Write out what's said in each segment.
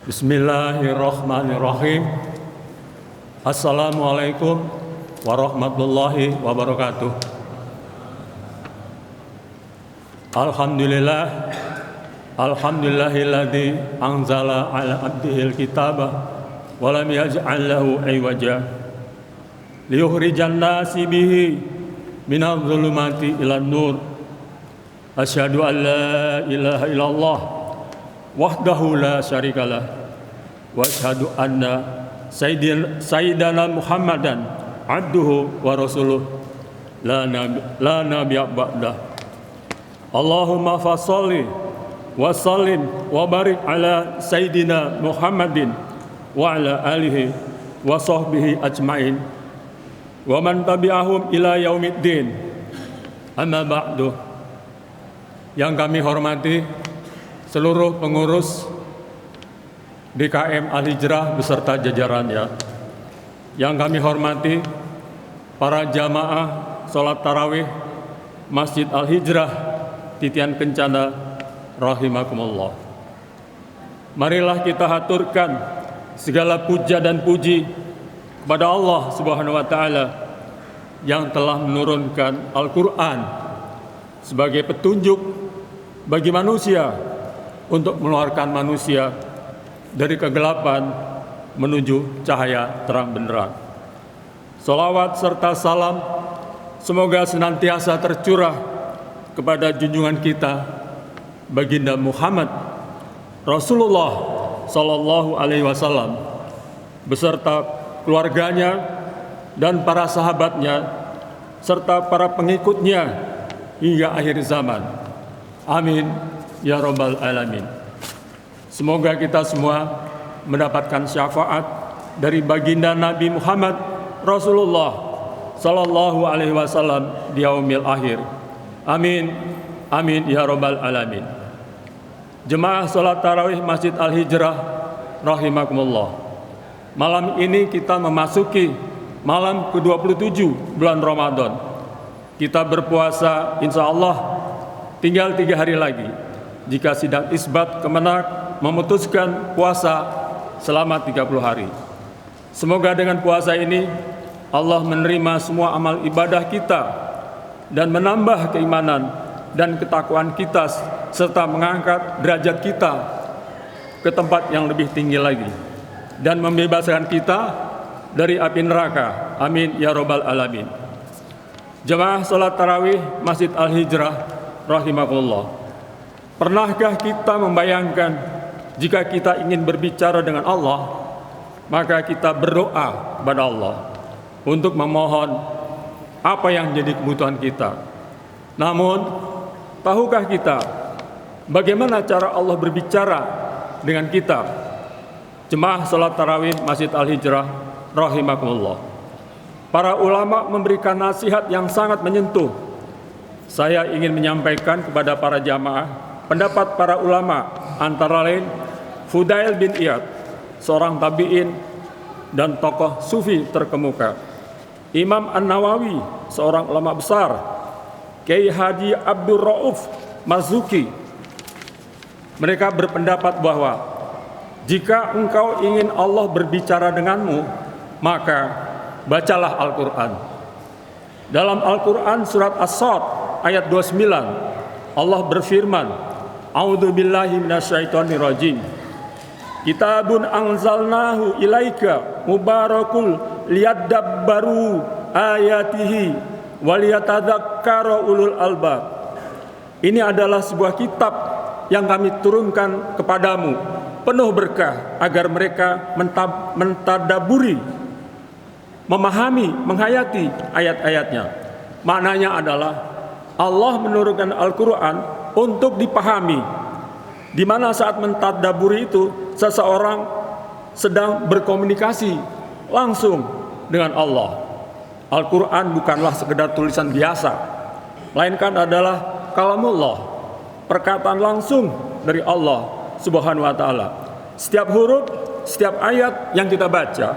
Bismillahirrahmanirrahim. Assalamualaikum warahmatullahi wabarakatuh. Alhamdulillahilladzi anzala ala abdihil kitaba wa lam yaj'al lahu iwaja liyukhrijan nasi bihi minadh dhulumati ilan nur. Asyhadu an la ilaha illallah wahdahu la syarikalah wa asyhadu anna sayyidana Muhammadan abduhu wa rasuluh la nabiyya ba'dah. Allahumma fasholli wa sallim wa barik ala sayyidina Muhammadin wa ala alihi wa sahbihi ajmain wa man tabi'ahum ila yaumiddin. Amma ba'du. Yang kami hormati seluruh pengurus BKM Al-Hijrah beserta jajarannya. Yang kami hormati para jamaah sholat tarawih Masjid Al-Hijrah Titian Kencana rahimakumullah. Marilah kita haturkan segala puja dan puji kepada Allah Subhanahu wa taala yang telah menurunkan Al-Qur'an sebagai petunjuk bagi manusia untuk mengeluarkan manusia dari kegelapan menuju cahaya terang benderang. Salawat serta salam semoga senantiasa tercurah kepada junjungan kita Baginda Muhammad Rasulullah Sallallahu Alaihi Wasallam beserta keluarganya dan para sahabatnya serta para pengikutnya hingga akhir zaman. Amin ya rabbal alamin. Semoga kita semua mendapatkan syafaat dari baginda Nabi Muhammad Rasulullah sallallahu alaihi wasallam di yaumil akhir. Amin. Amin ya rabbal alamin. Jemaah salat tarawih Masjid Al-Hijrah rahimakumullah. Malam ini kita memasuki malam ke-27 bulan Ramadan. Kita berpuasa insyaallah tinggal 3 hari lagi. Jika sidang isbat Kemenak memutuskan puasa selama 30 hari. Semoga dengan puasa ini Allah menerima semua amal ibadah kita dan menambah keimanan dan ketakwaan kita serta mengangkat derajat kita ke tempat yang lebih tinggi lagi dan membebaskan kita dari api neraka. Amin ya rabbal alamin. Jemaah salat tarawih Masjid Al-Hijrah rahimakumullah. Pernahkah kita membayangkan jika kita ingin berbicara dengan Allah, maka kita berdoa kepada Allah untuk memohon apa yang jadi kebutuhan kita. Namun, tahukah kita bagaimana cara Allah berbicara dengan kita? Jemaah salat tarawih Masjid Al-Hijrah rahimakumullah. Para ulama memberikan nasihat yang sangat menyentuh. Saya ingin menyampaikan kepada para jamaah pendapat para ulama, antara lain Fudail bin Iyad, seorang tabi'in dan tokoh sufi terkemuka. Imam An-Nawawi, seorang ulama besar. Kiai Haji Abdul Rauf Marzuki. Mereka berpendapat bahwa jika engkau ingin Allah berbicara denganmu, maka bacalah Al-Quran. Dalam Al-Quran surat As-Sad ayat 29, Allah berfirman, A'udzubillahi minasyaitonirrajim. Kitabun anzalnahu ilaika mubarakul liyadabbaru ayatihi waliyatadzakkara ulul albab. Ini adalah sebuah kitab yang kami turunkan kepadamu, penuh berkah agar mereka mentadaburi, memahami, menghayati ayat-ayatnya. Maknanya adalah Allah menurunkan Al-Quran untuk dipahami, di mana saat mentadaburi itu seseorang sedang berkomunikasi langsung dengan Allah. Al-Quran bukanlah sekedar tulisan biasa, melainkan adalah kalamullah, perkataan langsung dari Allah Subhanahu wa taala. Setiap huruf, setiap ayat yang kita baca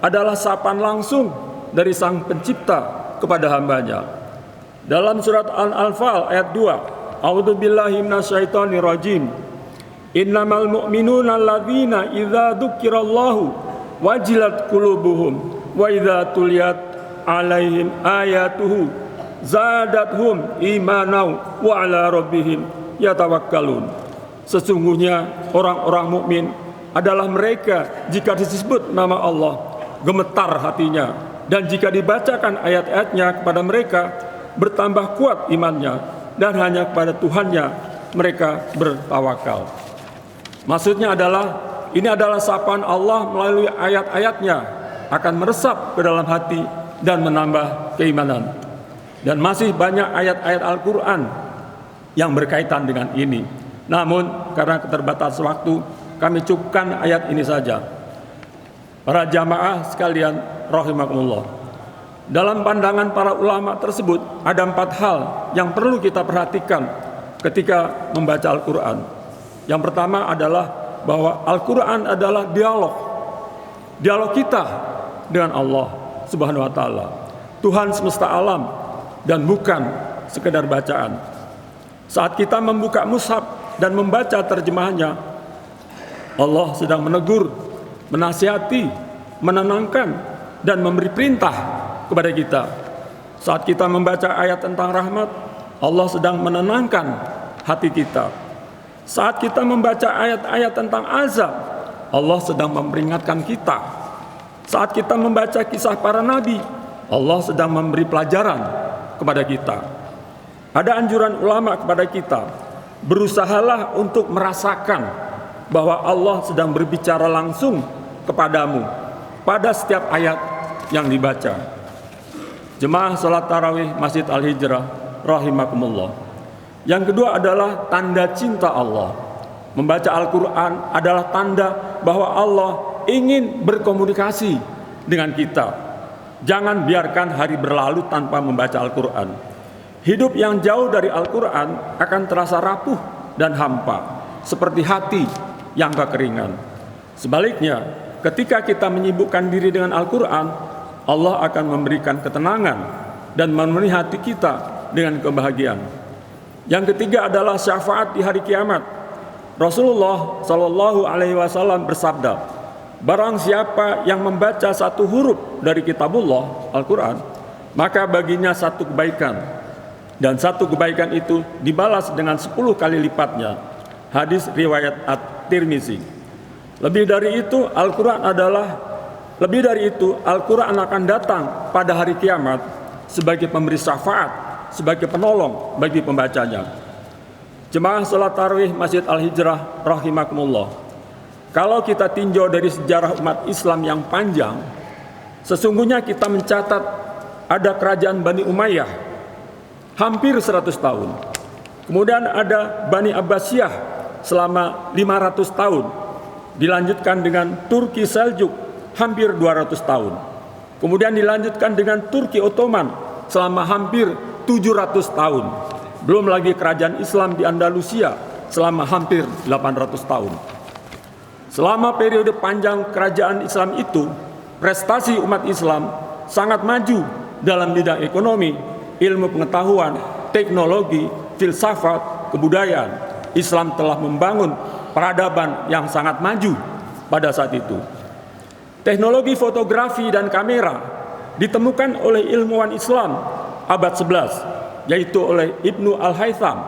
adalah sapaan langsung dari Sang Pencipta kepada hambanya. Dalam surat Al-Anfal ayat 2, A'udzubillahi minasyaitonirrajim. Innamal mu'minuna alladzina idza dzukirallahu wajilat qulubuhum wa idza tuliyat alaihim ayatuhu zadathum imanau wa ala rabbihim yatawakkalun. Sesungguhnya orang-orang mukmin adalah mereka jika disebut nama Allah gemetar hatinya, dan jika dibacakan ayat-ayatnya kepada mereka bertambah kuat imannya, dan hanya kepada Tuhannya mereka bertawakal. Maksudnya adalah ini adalah sapaan Allah melalui ayat-ayatnya akan meresap ke dalam hati dan menambah keimanan. Dan masih banyak ayat-ayat Al-Quran yang berkaitan dengan ini. Namun karena keterbatasan waktu, kami cukupkan ayat ini saja. Para jamaah sekalian rahimakumullah, dalam pandangan para ulama tersebut ada 4 hal yang perlu kita perhatikan ketika membaca Al-Quran. Yang pertama adalah bahwa Al-Quran adalah dialog kita dengan Allah Subhanahu wa Ta'ala, Tuhan semesta alam, dan bukan sekedar bacaan. Saat kita membuka mushaf dan membaca terjemahannya, Allah sedang menegur, menasihati, menenangkan, dan memberi perintah kepada kita. Saat kita membaca ayat tentang rahmat, Allah sedang menenangkan hati kita. Saat kita membaca ayat-ayat tentang azab, Allah sedang memperingatkan kita. Saat kita membaca kisah para nabi, Allah sedang memberi pelajaran kepada kita. Ada anjuran ulama kepada kita, berusahalah untuk merasakan bahwa Allah sedang berbicara langsung kepadamu pada setiap ayat yang dibaca. Jemaah salat tarawih Masjid Al-Hijrah rahimakumullah. Yang kedua adalah tanda cinta Allah. Membaca Al-Quran adalah tanda bahwa Allah ingin berkomunikasi dengan kita. Jangan biarkan hari berlalu tanpa membaca Al-Quran. Hidup yang jauh dari Al-Quran akan terasa rapuh dan hampa, seperti hati yang kekeringan. Sebaliknya, ketika kita menyibukkan diri dengan Al-Quran, Allah akan memberikan ketenangan dan memenuhi hati kita dengan kebahagiaan. Yang ketiga adalah syafaat di hari kiamat. Rasulullah Shallallahu Alaihi Wasallam bersabda, barang siapa yang membaca satu huruf dari kitabullah Al-Quran, maka baginya satu kebaikan, dan satu kebaikan itu dibalas dengan 10 kali lipatnya. Hadis riwayat At-Tirmizi. Lebih dari itu Al-Quran akan datang pada hari kiamat sebagai pemberi syafaat, sebagai penolong bagi pembacanya. Jemaah salat tarawih Masjid Al-Hijrah rahimakumullah. Kalau kita tinjau dari sejarah umat Islam yang panjang, sesungguhnya kita mencatat ada kerajaan Bani Umayyah hampir 100 tahun. Kemudian ada Bani Abbasiyah selama 500 tahun. Dilanjutkan dengan Turki Seljuk hampir 200 tahun. Kemudian dilanjutkan dengan Turki Ottoman selama hampir 700 tahun. Belum lagi kerajaan Islam di Andalusia selama hampir 800 tahun. Selama periode panjang kerajaan Islam itu, prestasi umat Islam sangat maju dalam bidang ekonomi, ilmu pengetahuan, teknologi, filsafat, kebudayaan. Islam telah membangun peradaban yang sangat maju pada saat itu. Teknologi fotografi dan kamera ditemukan oleh ilmuwan Islam abad 11, yaitu oleh Ibnu Al-Haytham.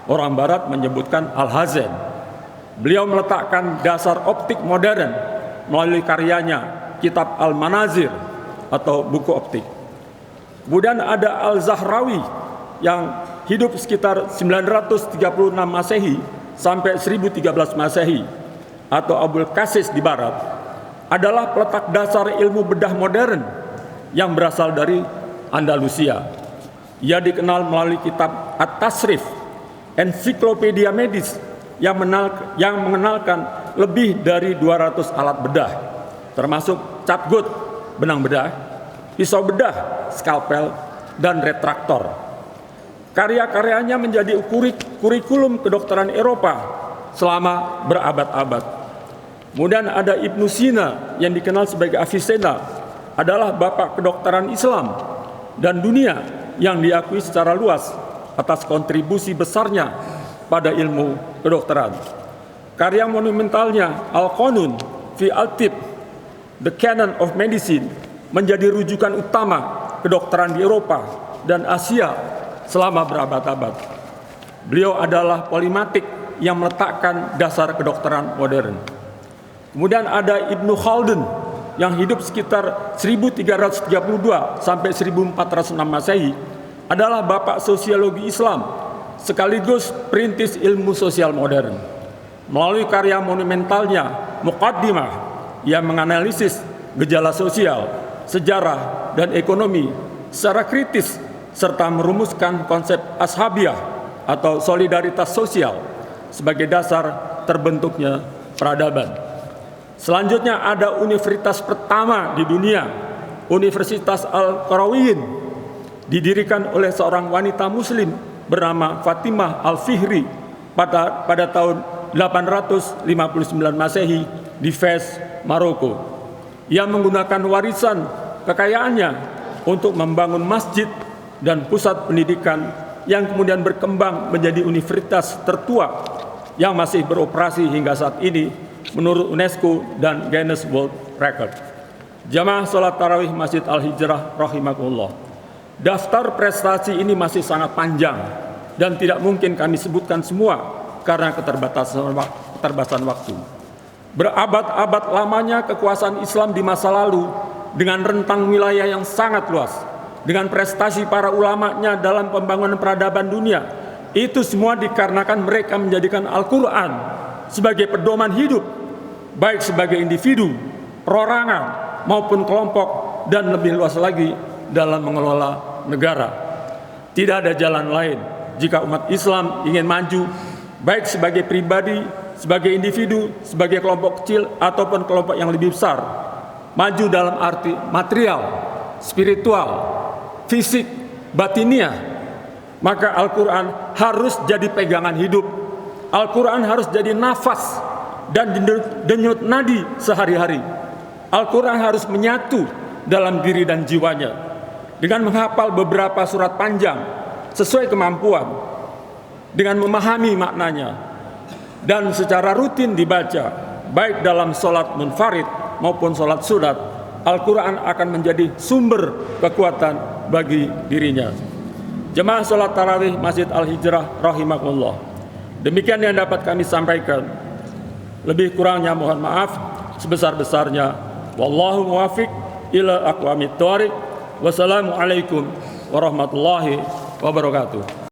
Orang barat menyebutkan Al-Hazen. Beliau meletakkan dasar optik modern melalui karyanya Kitab Al-Manazir atau buku optik. Kemudian ada Al-Zahrawi yang hidup sekitar 936 Masehi sampai 1013 Masehi, atau Abul Qasis di barat, adalah peletak dasar ilmu bedah modern yang berasal dari Andalusia. Ia dikenal melalui kitab At-Tasrif, ensiklopedia medis yang mengenalkan lebih dari 200 alat bedah, termasuk catgut, benang bedah, pisau bedah, skalpel, dan retraktor. Karya-karyanya menjadi kurikulum kedokteran Eropa selama berabad-abad. Kemudian ada Ibnu Sina yang dikenal sebagai Avicenna, adalah bapak kedokteran Islam dan dunia yang diakui secara luas atas kontribusi besarnya pada ilmu kedokteran. Karya monumentalnya Al-Qanun fi Al-Tib, The Canon of Medicine, menjadi rujukan utama kedokteran di Eropa dan Asia selama berabad-abad. Beliau adalah polimatik yang meletakkan dasar kedokteran modern. Kemudian ada Ibnu Khaldun yang hidup sekitar 1332 sampai 1406 Masehi, adalah bapak sosiologi Islam sekaligus perintis ilmu sosial modern. Melalui karya monumentalnya Muqaddimah, yang menganalisis gejala sosial, sejarah, dan ekonomi secara kritis serta merumuskan konsep ashabiyah atau solidaritas sosial sebagai dasar terbentuknya peradaban. Selanjutnya ada universitas pertama di dunia, Universitas Al-Qarawiyyin, didirikan oleh seorang wanita muslim bernama Fatimah Al-Fihri pada tahun 859 Masehi di Fez, Maroko, yang menggunakan warisan kekayaannya untuk membangun masjid dan pusat pendidikan yang kemudian berkembang menjadi universitas tertua yang masih beroperasi hingga saat ini menurut UNESCO dan Guinness World Record. Jamaah sholat tarawih Masjid Al-Hijrah rahimakumullah. Daftar prestasi ini masih sangat panjang dan tidak mungkin kami sebutkan semua karena keterbatasan waktu. Berabad-abad lamanya kekuasaan Islam di masa lalu dengan rentang wilayah yang sangat luas, dengan prestasi para ulamanya dalam pembangunan peradaban dunia, itu semua dikarenakan mereka menjadikan Al-Quran sebagai pedoman hidup, baik sebagai individu, perorangan, maupun kelompok, dan lebih luas lagi dalam mengelola negara. Tidak ada jalan lain jika umat Islam ingin maju, baik sebagai pribadi, sebagai individu, sebagai kelompok kecil, ataupun kelompok yang lebih besar. Maju dalam arti material, spiritual, fisik, batiniah. Maka Al-Quran harus jadi pegangan hidup. Al-Quran harus jadi nafas dan denyut nadi sehari-hari. Al-Quran harus menyatu dalam diri dan jiwanya. Dengan menghafal beberapa surat panjang sesuai kemampuan, dengan memahami maknanya, dan secara rutin dibaca, baik dalam sholat munfarid maupun sholat sunat, Al-Quran akan menjadi sumber kekuatan bagi dirinya. Jemaah sholat tarawih Masjid Al-Hijrah rahimakumullah. Demikian yang dapat kami sampaikan. Lebih kurangnya mohon maaf sebesar-besarnya. Wallahu muwaffiq ila aqwamit thoriq. Wassalamualaikum warahmatullahi wabarakatuh.